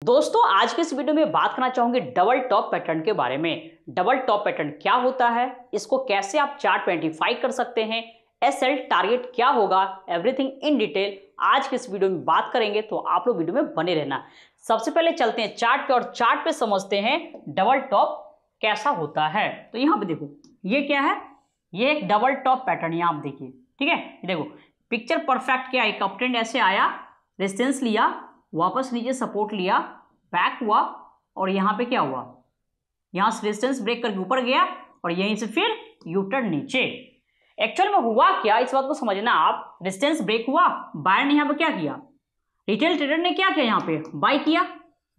दोस्तों आज के इस वीडियो में बात करना चाहूंगी डबल टॉप पैटर्न के बारे में। डबल टॉप पैटर्न क्या होता है, इसको कैसे आप चार्ट आइडेंटिफाई कर सकते हैं, एसएल टारगेट क्या होगा, एवरीथिंग इन डिटेल आज के इस वीडियो में बात करेंगे, तो आप लोग वीडियो में बने रहना। सबसे पहले चलते हैं चार्ट पे और चार्ट पे समझते हैं डबल टॉप कैसा होता है। तो यहाँ पे देखो ये क्या है, ये एक डबल टॉप पैटर्न यहाँ आप देखिए, ठीक है। देखो पिक्चर परफेक्ट क्या, एक अपट्रेंड ऐसे आया, रेजिस्टेंस लिया, वापस नीचे सपोर्ट लिया, बैक हुआ और यहाँ पे क्या हुआ, यहाँ से रेजिस्टेंस ब्रेक करके ऊपर गया और यहीं से फिर यू टर्न नीचे। एक्चुअल में हुआ क्या, इस बात को समझना आप। रेजिस्टेंस ब्रेक हुआ, बायर ने यहाँ पे क्या किया, रिटेल ट्रेडर ने क्या किया, यहाँ पे बाय किया,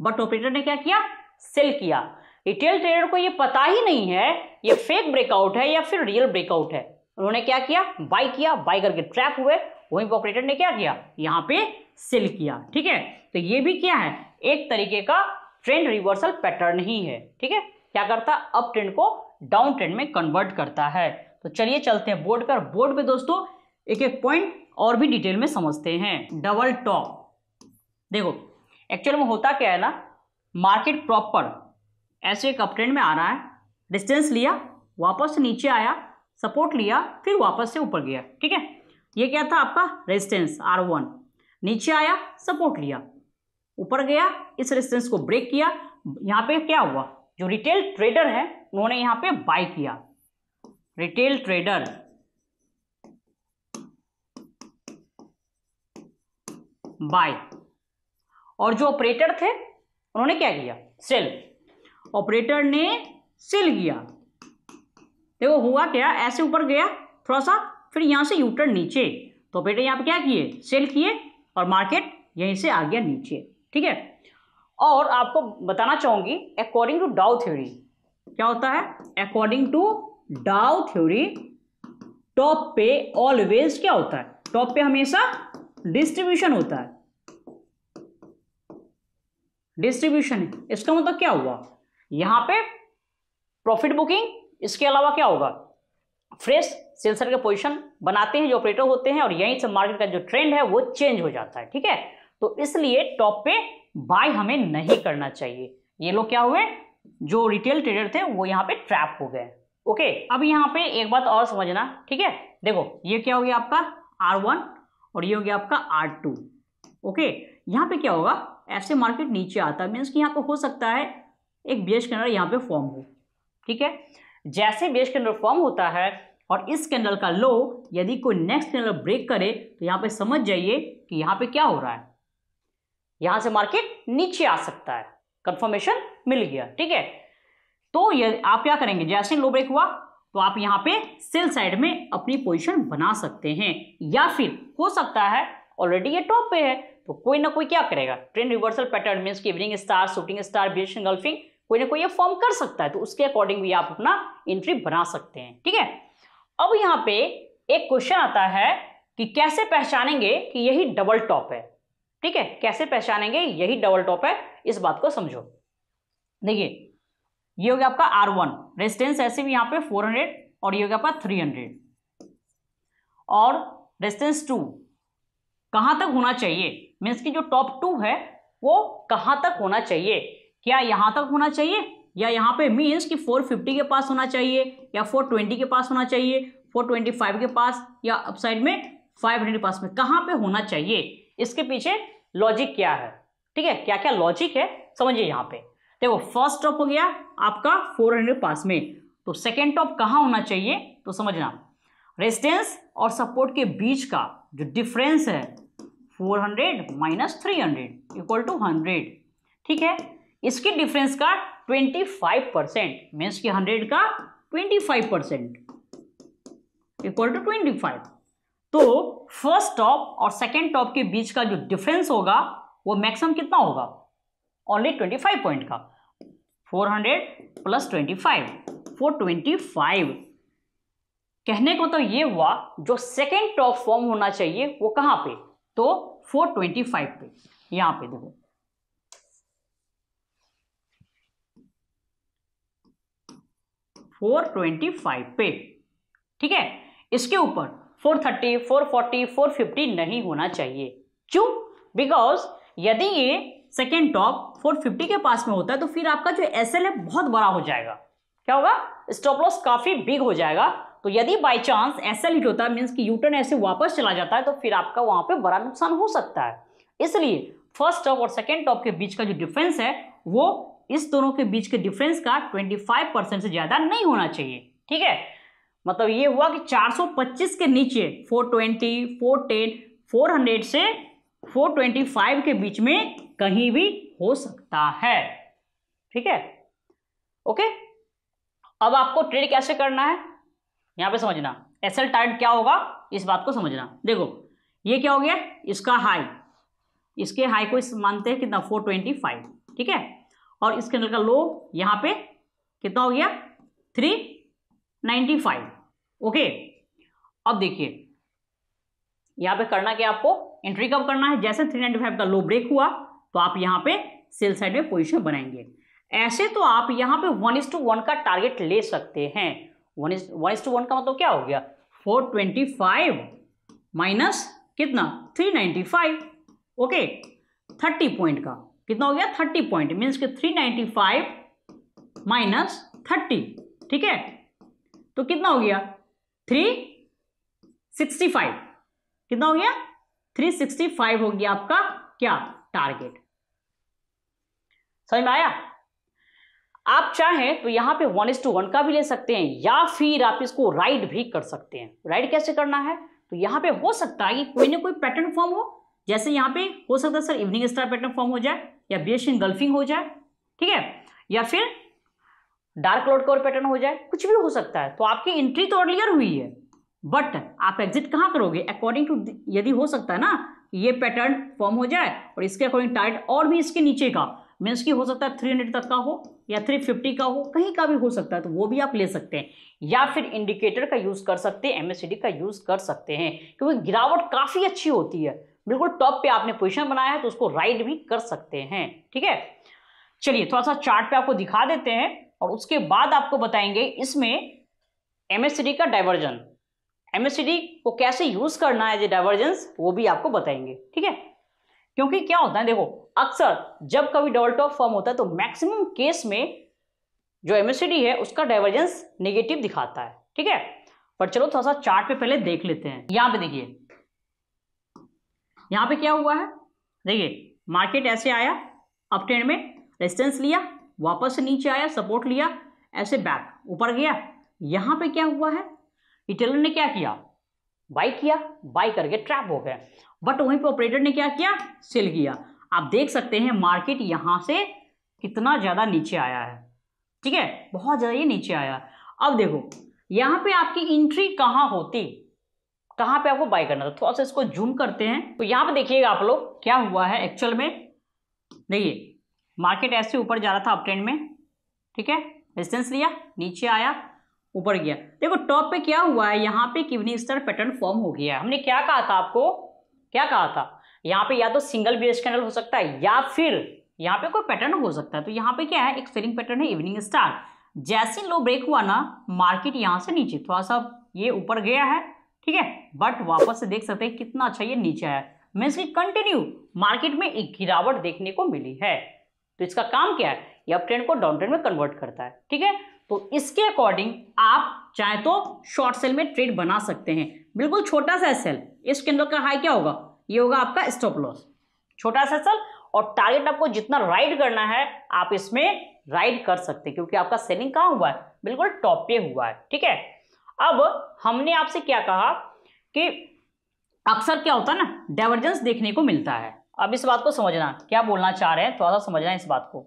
बट ऑपरेटर ने क्या किया, सेल किया। रिटेल ट्रेडर को ये पता ही नहीं है ये फेक ब्रेकआउट है या फिर रियल ब्रेकआउट है। उन्होंने क्या किया, बाय किया, बाय करके ट्रैप हुए, वहीं पर ऑपरेटर ने क्या किया, यहाँ पे सेल किया, ठीक है। तो ये भी क्या है, एक तरीके का ट्रेंड रिवर्सल पैटर्न ही है, ठीक है। क्या करता है, अप ट्रेंड को डाउन ट्रेंड में कन्वर्ट करता है। तो चलिए चलते हैं बोर्ड पर। बोर्ड पे दोस्तों एक एक पॉइंट और भी डिटेल में समझते हैं। डबल टॉप देखो एक्चुअल में होता क्या है ना, मार्केट प्रॉपर ऐसे एक अप ट्रेंड में आ रहा है, डिस्टेंस लिया, वापस से नीचे आया, सपोर्ट लिया, फिर वापस से ऊपर गया, ठीक है। ये क्या था आपका रेजिस्टेंस R1, नीचे आया, सपोर्ट लिया, ऊपर गया, इस रेजिस्टेंस को ब्रेक किया। यहाँ पे क्या हुआ, जो रिटेल ट्रेडर है उन्होंने यहाँ पे बाय किया, रिटेल ट्रेडर बाय, और जो ऑपरेटर थे उन्होंने क्या किया, सेल। ऑपरेटर ने सेल किया। देखो हुआ क्या, ऐसे ऊपर गया थोड़ा सा, फिर यहाँ से यू टर्न नीचे, तो ऑपरेटर यहाँ पे क्या किए, सेल किए और मार्केट यहीं से आ गया नीचे, ठीक है। और आपको बताना चाहूंगी अकॉर्डिंग टू डाउ थ्योरी क्या होता है, according to Dow theory top पे ऑलवेज क्या होता है, टॉप पे हमेशा डिस्ट्रीब्यूशन होता है, डिस्ट्रीब्यूशन। इसका मतलब क्या हुआ, यहां पे प्रॉफिट बुकिंग, इसके अलावा क्या होगा, फ्रेश सेल्सर के पोजीशन बनाते हैं जो ऑपरेटर होते हैं, और यहीं से मार्केट का जो ट्रेंड है वो चेंज हो जाता है, ठीक है। तो इसलिए टॉप पे बाय हमें नहीं करना चाहिए। ये लोग क्या हुए, जो रिटेल ट्रेडर थे वो यहाँ पे ट्रैप हो गए, ओके। अब यहाँ पे एक बात और समझना, ठीक है। देखो ये क्या हो गया आपका R1 और ये हो गया आपका R2, ओके। यहाँ पे क्या होगा, ऐसे मार्केट नीचे आता है, मीन्स कि यहाँ पे हो सकता है एक बेयरिश कैंडल यहाँ पे फॉर्म हो, ठीक है। जैसे बेयरिश कैंडल फॉर्म होता है और इस कैंडल का लो यदि कोई नेक्स्ट कैंडल ब्रेक करे, तो यहाँ पे समझ जाइए कि यहाँ पे क्या हो रहा है, यहां से मार्केट नीचे आ सकता है, कंफर्मेशन मिल गया, ठीक है। तो ये आप क्या करेंगे, जैसे लो ब्रेक हुआ तो आप यहाँ पे सेल साइड में अपनी पोजीशन बना सकते हैं, या फिर हो सकता है ऑलरेडी ये टॉप पे है तो कोई ना कोई क्या करेगा, ट्रेंड रिवर्सल पैटर्न मींस कि evening star, shooting star, bearish engulfing, कोई ना कोई ये फॉर्म कर सकता है, तो उसके अकॉर्डिंग भी आप अपना एंट्री बना सकते हैं, ठीक है। अब यहाँ पे एक क्वेश्चन आता है कि कैसे पहचानेंगे कि यही डबल टॉप है, ठीक है। कैसे पहचानेंगे यही डबल टॉप है, इस बात को समझो। देखिए ये हो गया आपका R1, रेजिस्टेंस ऐसे भी यहाँ पे 400 और ये हो गया आपका 300, और रेजिस्टेंस 2 कहां तक होना चाहिए, मीन्स कि जो टॉप 2 है वो कहां तक होना चाहिए, क्या यहां तक होना चाहिए, या यहाँ पे मीन्स कि 450 के पास होना चाहिए, या 420 के पास होना चाहिए, 425 के पास, या अपसाइड में 500 के पास में, कहां पे होना चाहिए, इसके पीछे लॉजिक क्या है, ठीक है। क्या क्या लॉजिक है समझिए। यहाँ पे देखो फर्स्ट टॉप हो गया आपका 400 पास में, तो सेकेंड टॉप कहाँ होना चाहिए, तो समझना रेजिस्टेंस और सपोर्ट के बीच का जो डिफरेंस है 400 माइनस 300 इक्वल टू 100, ठीक है। इसके डिफरेंस का 25%, मीन्स कि 100 का 25% इक्वल टू 25। तो फर्स्ट टॉप और सेकेंड टॉप के बीच का जो डिफरेंस होगा वो मैक्सिमम कितना होगा, ओनली 25 पॉइंट का, 400 प्लस 25 425। कहने को तो ये हुआ जो सेकेंड टॉप फॉर्म होना चाहिए वो कहां पे, तो 425 पे, यहां पे देखो 425 पे, ठीक है। इसके ऊपर 430, 440, 450 नहीं होना चाहिए। क्यों, बिकॉज यदि ये सेकेंड टॉप 450 के पास में होता है तो फिर आपका जो एसएल है बहुत बड़ा हो जाएगा। क्या होगा? स्टॉप लॉस काफी बिग हो जाएगा। तो यदि बाय चांस एसएल हिट होता है मींस कि यूटर्न ऐसे वापस चला जाता है तो फिर आपका वहां पे बड़ा नुकसान हो सकता है। इसलिए फर्स्ट टॉप और सेकेंड टॉप के बीच का जो डिफरेंस है वो इस दोनों के बीच के डिफरेंस का 25% से ज्यादा नहीं होना चाहिए। ठीक है, मतलब ये हुआ कि 425 के नीचे 420, 410, 400 से 425 के बीच में कहीं भी हो सकता है। ठीक है, ओके। अब आपको ट्रेड कैसे करना है यहां पे समझना। एसएल टारगेट क्या होगा इस बात को समझना। देखो ये क्या हो गया, इसका हाई, इसके हाई को इस मानते हैं कितना 425। ठीक है, और इसके अंदर का लो यहां पे कितना हो गया 395। ओके, अब देखिए यहां पे करना क्या, आपको एंट्री कब करना है, जैसे 395 का लो ब्रेक हुआ तो आप यहां पे सेल साइड में पोजीशन बनाएंगे। ऐसे तो आप यहां पे 1:1 का टारगेट ले सकते हैं। 1:1 का मतलब क्या हो गया 425 माइनस कितना 395। ओके, 30 पॉइंट का कितना हो गया 30 पॉइंट मीन्स कि 395 माइनस 30। ठीक है, तो कितना हो गया 365। कितना हो गया 365 हो गया आपका क्या टारगेट। समझ में आया? आप चाहें तो यहां पे 1:1 का भी ले सकते हैं या फिर आप इसको राइड भी कर सकते हैं। राइड कैसे करना है, तो यहां पे हो सकता है कि कोई ना कोई पैटर्न फॉर्म हो, जैसे यहां पे हो सकता है sir evening star pattern form हो जाए या बेयरिश इनगल्फिंग हो जाए। ठीक है, या फिर डार्क क्लाउड कवर पैटर्न हो जाए, कुछ भी हो सकता है। तो आपकी एंट्री तो अर्लियर हुई है बट आप एग्जिट कहां करोगे अकॉर्डिंग टू, यदि हो सकता है ना ये पैटर्न फॉर्म हो जाए और इसके अकॉर्डिंग टारगेट और भी इसके नीचे का मीन्स की हो सकता है 300 तक का हो या 350 का हो, कहीं का भी हो सकता है, तो वो भी आप ले सकते हैं। या फिर इंडिकेटर का यूज कर सकते हैं, एमएससीडी का यूज कर सकते हैं, क्योंकि गिरावट काफी अच्छी होती है। बिल्कुल टॉप पे आपने पोजीशन बनाया है तो उसको राइड भी कर सकते हैं। ठीक है, चलिए थोड़ा सा चार्ट पे आपको दिखा देते हैं और उसके बाद आपको बताएंगे इसमें एमएससीडी का डाइवर्जन, एमएससीडी को कैसे यूज करना है, जो डाइवर्जेंस वो भी आपको बताएंगे। ठीक है, क्योंकि क्या होता है देखो अक्सर जब कभी डबल टॉप फॉर्म होता है तो मैक्सिमम केस में जो एमएससीडी है उसका डाइवर्जेंस नेगेटिव दिखाता है। ठीक है, पर चलो थोड़ा सा चार्ट पे पहले देख लेते हैं। यहां पे देखिए यहां पे क्या हुआ है, देखिए मार्केट ऐसे आया अप ट्रेंड में, रेजिस्टेंस लिया, वापस से नीचे आया, सपोर्ट लिया, ऐसे बैक ऊपर गया। यहां पे क्या हुआ है, रिटेलर ने क्या किया बाई किया, बाई करके ट्रैप हो गए, बट वहीं पे ऑपरेटर ने क्या किया सेल किया। आप देख सकते हैं मार्केट यहां से कितना ज्यादा नीचे आया है। ठीक है, बहुत ज्यादा ये नीचे आया। अब देखो यहां पे आपकी एंट्री कहां होती, कहां पे आपको बाय करना था, थोड़ा सा इसको जूम करते हैं तो यहां पे देखिएगा आप लोग क्या हुआ है एक्चुअल में। देखिए मार्केट ऐसे ऊपर जा रहा था अप ट्रेंड में, ठीक है, रेजिस्टेंस लिया, नीचे आया, ऊपर गया। देखो टॉप पे क्या हुआ है, यहाँ पे इवनिंग स्टार पैटर्न फॉर्म हो गया है। हमने क्या कहा था आपको, क्या कहा था, यहाँ पे या तो सिंगल बेयरिश कैंडल हो सकता है या फिर यहाँ पे कोई पैटर्न हो सकता है। तो यहाँ पे क्या है, एक सेलिंग पैटर्न है इवनिंग स्टार। जैसे लो ब्रेक हुआ ना मार्केट यहाँ से नीचे थोड़ा सा ये ऊपर गया है, ठीक है, बट वापस से देख सकते हैं कितना अच्छा ये नीचे आया, मीन्स की कंटिन्यू मार्केट में एक गिरावट देखने को मिली है। तो इसका काम क्या है, ये अप ट्रेंड को डाउन ट्रेंड में कन्वर्ट करता है। ठीक है, तो इसके अकॉर्डिंग आप चाहे तो शॉर्ट सेल में ट्रेड बना सकते हैं। बिल्कुल छोटा सा सेल, इस कैंडल का हाई क्या होगा, ये होगा आपका स्टॉप लॉस, छोटा सा सेल, और टारगेट आपको जितना राइड करना है आप इसमें राइड कर सकते हैं, क्योंकि आपका सेलिंग कहां हुआ है, बिल्कुल टॉप पे हुआ है। ठीक है, अब हमने आपसे क्या कहा कि अक्सर क्या होता है ना डाइवर्जेंस देखने को मिलता है। अब इस बात को समझना, क्या बोलना चाह रहे हैं थोड़ा सा समझना इस बात को।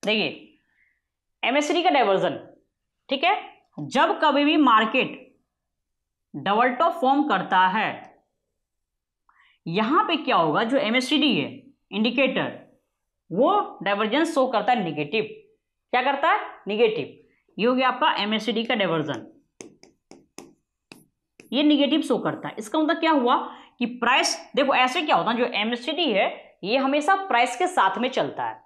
देखिए एमएससीडी का डाइवर्जन, ठीक है, जब कभी भी मार्केट डबल टॉप फॉर्म करता है यहां पे क्या होगा, जो एमएससीडी है इंडिकेटर वो डाइवर्जेंस शो करता है निगेटिव। क्या करता है, निगेटिव। ये हो गया आपका एमएससीडी का डाइवर्जन, ये निगेटिव शो करता है। इसका मतलब क्या हुआ कि प्राइस, देखो ऐसे क्या होता है, जो एमएससीडी है ये हमेशा प्राइस के साथ में चलता है।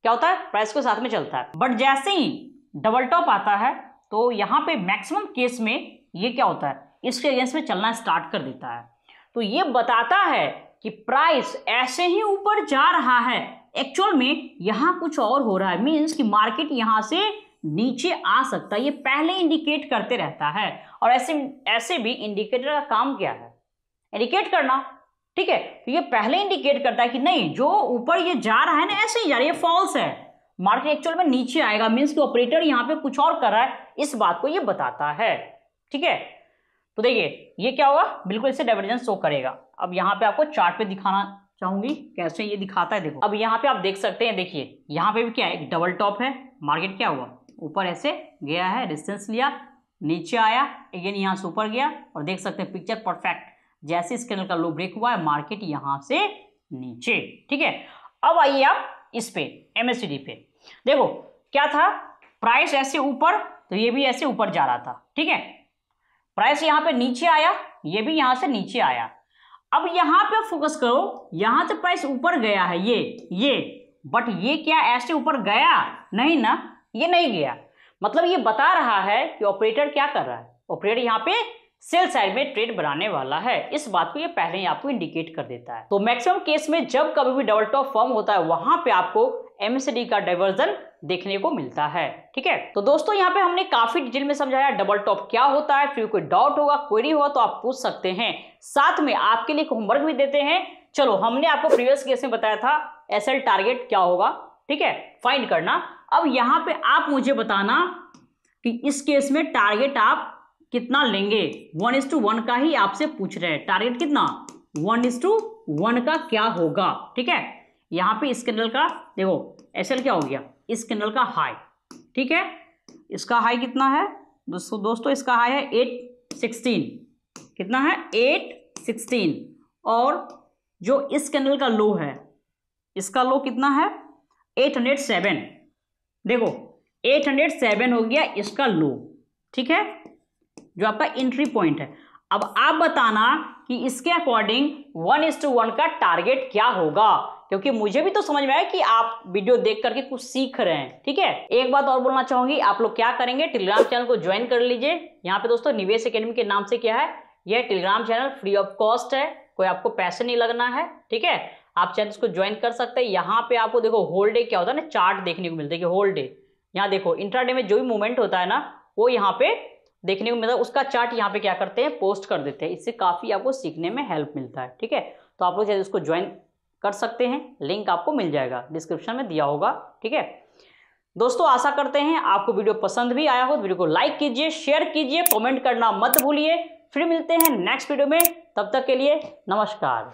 क्या होता है, प्राइस के साथ में चलता है, बट जैसे ही डबल टॉप आता है तो यहां पे मैक्सिमम केस में ये क्या होता है, इसके अगेंस्ट में चलना स्टार्ट कर देता है। तो ये बताता है कि प्राइस ऐसे ही ऊपर जा रहा है, एक्चुअल में यहां कुछ और हो रहा है, मींस कि मार्केट यहां से नीचे आ सकता है, ये पहले इंडिकेट करते रहता है। और ऐसे भी इंडिकेटर का काम क्या है? इंडिकेट करना, ठीक है। तो ये पहले इंडिकेट करता है कि नहीं, जो ऊपर ये जा रहा है ना ऐसे ही जा रहा है, ये फॉल्स है, मार्केट एक्चुअल में नीचे आएगा, मींस कि ऑपरेटर यहाँ पे कुछ और कर रहा है, इस बात को ये बताता है, ठीक है। तो देखिए ये क्या होगा, बिल्कुल इससे डाइवर्जेंस शो करेगा। अब यहाँ पे आपको चार्ट पे दिखाना चाहूंगी कैसे ये दिखाता है। देखो अब यहाँ पे आप देख सकते हैं, देखिए यहाँ पे भी क्या है, एक डबल टॉप है, मार्केट क्या हुआ, ऊपर ऐसे गया है, रेजिस्टेंस लिया, नीचे आया, अगेन यहाँ से ऊपर गया, और देख सकते हैं पिक्चर परफेक्ट, जैसे इस कैंडल का लो ब्रेक हुआ है, मार्केट यहाँ से नीचे, ठीक है। अब आइए आप इस पे MACD पे, देखो क्या था, प्राइस ऐसे ऊपर, तो ये भी ऐसे ऊपर जा रहा था, ठीक है। प्राइस यहाँ पे नीचे आया, ये भी यहाँ से नीचे आया। अब यहाँ पे फोकस करो, यहाँ से प्राइस ऊपर गया है ये, बट ये क्या ऐसे ऊपर गया? नहीं ना, ये नहीं गया। मतलब ये बता रहा है कि ऑपरेटर क्या कर रहा है, ऑपरेटर यहाँ पे सेल साइड में ट्रेड बनाने वाला है, इस बात को ये पहले ही आपको इंडिकेट कर देता है। तो मैक्सिमम केस में जब कभी भी डबल टॉप फॉर्म होता है, वहां पे आपको MACD का डाइवर्जन देखने को मिलता है, ठीक है। तो दोस्तों यहाँ पे हमने काफी डिटेल में समझाया डबल टॉप क्या होता है, फिर कोई डाउट होगा, क्वेरी हुआ तो आप पूछ सकते हैं। साथ में आपके लिए होमवर्क भी देते हैं। चलो, हमने आपको प्रीवियस केस में बताया था SL टारगेट क्या होगा, ठीक है, फाइंड करना। अब यहाँ पे आप मुझे बताना कि इस केस में टारगेट आप कितना लेंगे। 1:1 का ही आपसे पूछ रहे हैं, टारगेट कितना, 1:1 का क्या होगा, ठीक है। यहाँ पे इस कैंडल का देखो SL क्या हो गया, इस कैंडल का हाई, ठीक है, इसका हाई कितना है दोस्तों इसका हाई है 816, कितना है 816, और जो इस कैंडल का लो है, इसका लो कितना है 807, देखो 807 हो गया इसका लो, ठीक है, जो आपका एंट्री पॉइंट है। अब आप बताना कि इसके अकॉर्डिंग 1:1 का टारगेट क्या होगा, क्योंकि मुझे भी तो समझ में आया कि आप वीडियो देख करके कुछ सीख रहे हैं, ठीक है। एक बात और बोलना चाहूंगी, आप लोग क्या करेंगे, टेलीग्राम चैनल को ज्वाइन कर लीजिए। यहाँ पे दोस्तों निवेश एकेडमी के नाम से क्या है, यह Telegram channel free of cost है, कोई आपको पैसे नहीं लगना है, ठीक है। आप चैनल को ज्वाइन कर सकते हैं। यहाँ पे आपको देखो होल डे क्या होता है ना, चार्ट देखने को मिलता है कि होल डे, यहाँ देखो इंट्राडे में जो भी मूवमेंट होता है ना, वो यहाँ पे देखने को मिलता है, उसका चार्ट यहाँ पे क्या करते हैं, पोस्ट कर देते हैं। इससे काफी आपको सीखने में हेल्प मिलता है, ठीक है। तो आप लोग इसको ज्वाइन कर सकते हैं, लिंक आपको मिल जाएगा, डिस्क्रिप्शन में दिया होगा, ठीक है। दोस्तों आशा करते हैं आपको वीडियो पसंद भी आया हो, वीडियो को लाइक कीजिए, शेयर कीजिए, कमेंट करना मत भूलिए। फिर मिलते हैं नेक्स्ट वीडियो में, तब तक के लिए नमस्कार।